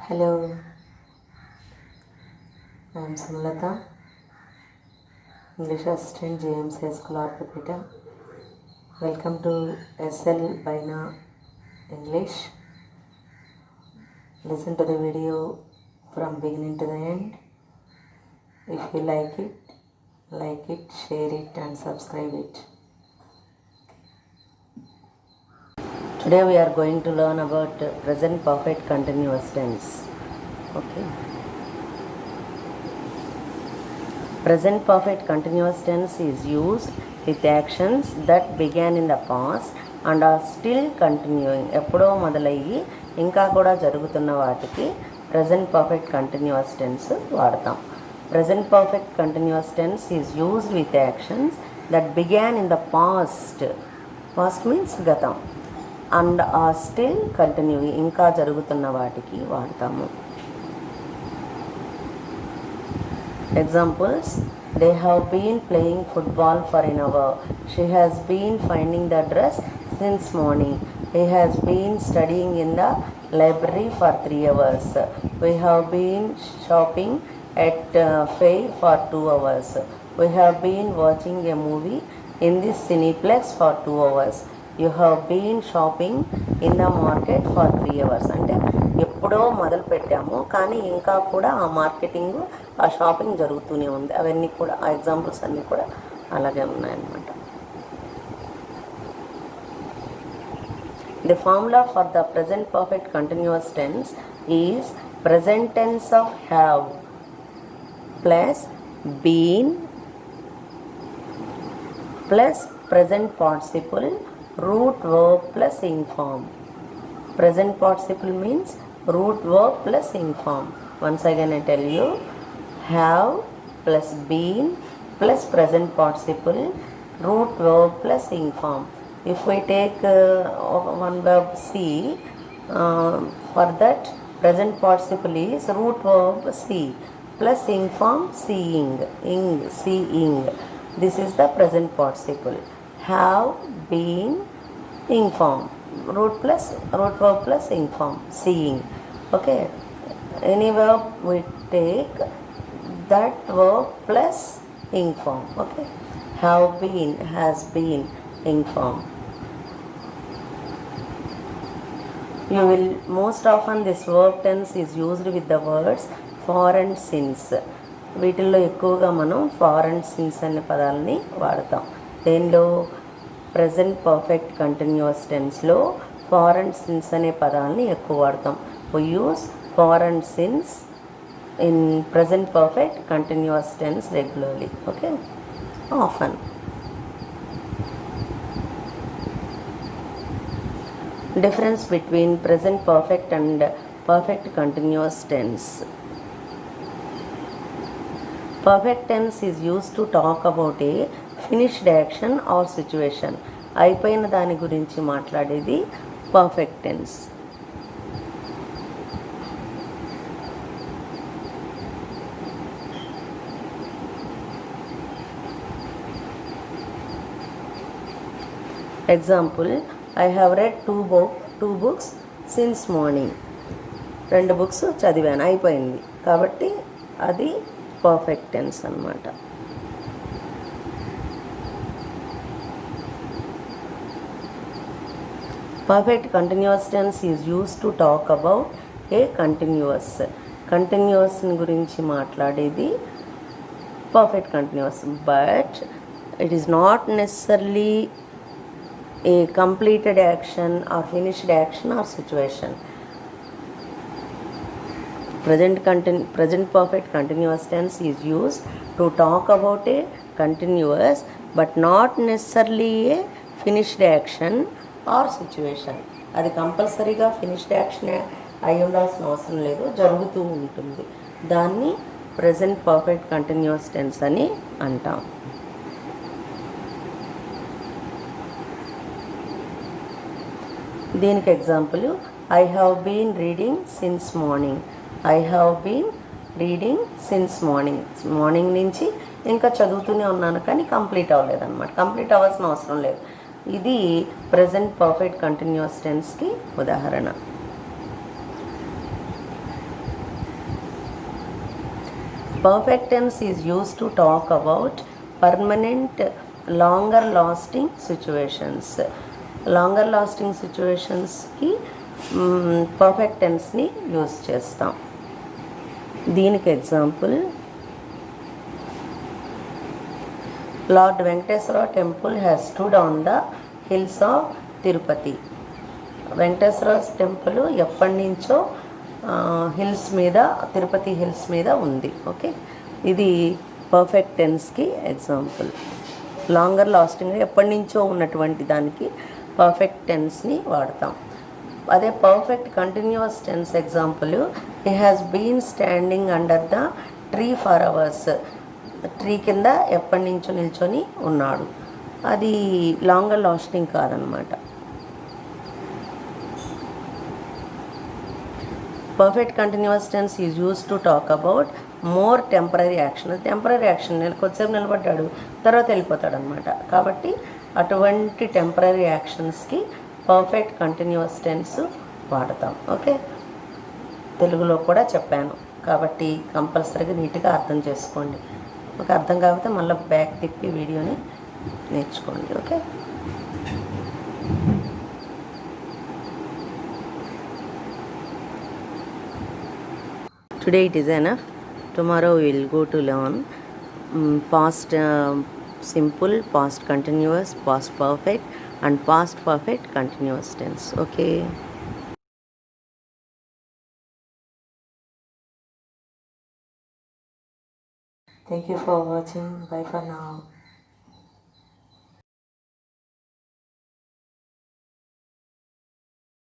Hello, I am Samlata, English Assistant JMC School Orthopedic. Welcome to SL Baina English. Listen to the video from beginning to the end. If you like it, share it and subscribe it. Today we are going to learn about present perfect continuous tense. Okay. Present perfect continuous tense is used with actions that began in the past and are still continuing. ఎప్పుడో మొదలయ్యి ఇంకా కూడా జరుగుతున్న వాటికి present perfect continuous tense వాడతాం. Present perfect continuous tense is used with actions that began in the past. Past means గతం. And are still continuing. ఇంకా జరుగుతున్న వాటికి వాడతాము. Examples: they have been playing football for an hour. She has been finding the dress since morning. He has been studying in the library for 3 hours. We have been shopping at Fair for 2 hours. We have been watching a movie in this Cineplex for 2 hours. You have been shopping in the market for 3 hours. అంటే ఎప్పుడో మొదలు పెట్టాము కానీ ఇంకా కూడా ఆ marketing ఆ shopping జరుగుతూనే ఉంది. అవన్నీ కూడా ఆ ఎగ్జాంపుల్స్ అన్నీ కూడా అలాగే ఉన్నాయన్నమాట. The formula for the present perfect continuous tense is present tense of have plus been plus present participle root verb plus ing form. Present participle means root verb plus ing form. Once again I tell you, have plus been plus present participle root verb plus ing form. If we take one verb see, for that present participle is root verb see plus ing form seeing, seeing. This is the present participle. Have been ing form, root verb plus ing form, seeing. Okay, any verb we take that verb plus ing form. Okay, have been, has been, ing form. You will most often this verb tense is used with the words for and since. వీటిల్లో ఎక్కువగా మనం far and since అనే పదాలని వాడతాం. దేనిలో? Present perfect continuous టెన్స్లో for and since అనే పదాలని ఎక్కువ వాడతాం. we use for and since in present perfect continuous tense regularly. Okay, often. Difference between present perfect and perfect continuous tense. Perfect tense is used to talk about a finished action or situation. అయిపోయిన దాని గురించి మాట్లాడేది perfect tense. Example: I have read two books since morning. 2 books చదివాను, అయిపోయింది కాబట్టి అది perfect tense అన్నమాట. Perfect continuous tense is used to talk about a continuous గురించి మాట్లాడేది perfect continuous. But it is not necessarily a completed action or finished action or situation. Present perfect continuous tense is used to talk about a continuous but not necessarily a finished action or situation. అది కంపల్సరీగా finished action అయి ఉండాల్సిన అవసరం లేదు, జరుగుతూ ఉంటుంది. దాన్ని present perfect continuous tense అని అంటాం. దీనికి example: I have been reading since morning. I have been reading since morning నుంచి ఇంకా చదువుతూనే ఉన్నాను కానీ కంప్లీట్ అవ్వలేదన్నమాట. కంప్లీట్ అవ్వాల్సిన అవసరం లేదు. ఇది ప్రెజెంట్ పర్ఫెక్ట్ కంటిన్యూస్ టెన్స్కి ఉదాహరణ. Perfect tense is used to talk about permanent, longer lasting situations. Longer lasting సిచ్యువేషన్స్కి పర్ఫెక్ట్ టెన్స్ని యూస్ చేస్తాం. దీనికి example, Lord Venkateswara temple has stood on the hills of Tirupati. Venkateswara temple ఎప్పటి నుంచో హిల్స్ మీద, Tirupati hills మీద ఉంది. ఓకే, ఇది పర్ఫెక్ట్ టెన్స్కి ఎగ్జాంపుల్. లాంగర్ లాస్టింగ్ ఎప్పటి నుంచో ఉన్నటువంటి దానికి పర్ఫెక్ట్ టెన్స్ని వాడతాం. అదే perfect continuous tense example, he has been standing under the tree for hours. Tree కింద ఎప్పటి నుంచో నిల్చొని ఉన్నాడు. అది లాంగర్ లాస్టింగ్ కాదనమాట. Perfect continuous tense is use to talk about more temporary action. Temporary action, కొద్దిసేపు నిలబడ్డాడు తర్వాత వెళ్ళిపోతాడు అనమాట. కాబట్టి అటువంటి టెంపరీ యాక్షన్స్కి పర్ఫెక్ట్ కంటిన్యూస్ టెన్స్ వాడతాం. ఓకే, తెలుగులో కూడా చెప్పాను కాబట్టి కంపల్సరీగా నీట్గా అర్థం చేసుకోండి. ఒక అర్థం కాకపోతే మళ్ళీ బ్యాక్ తిప్పి వీడియోని నేర్చుకోండి. Okay, today it is enough. Tomorrow we will go to learn past simple, past continuous, past perfect and past perfect continuous tense. Okay. Thank you for watching. Bye for now.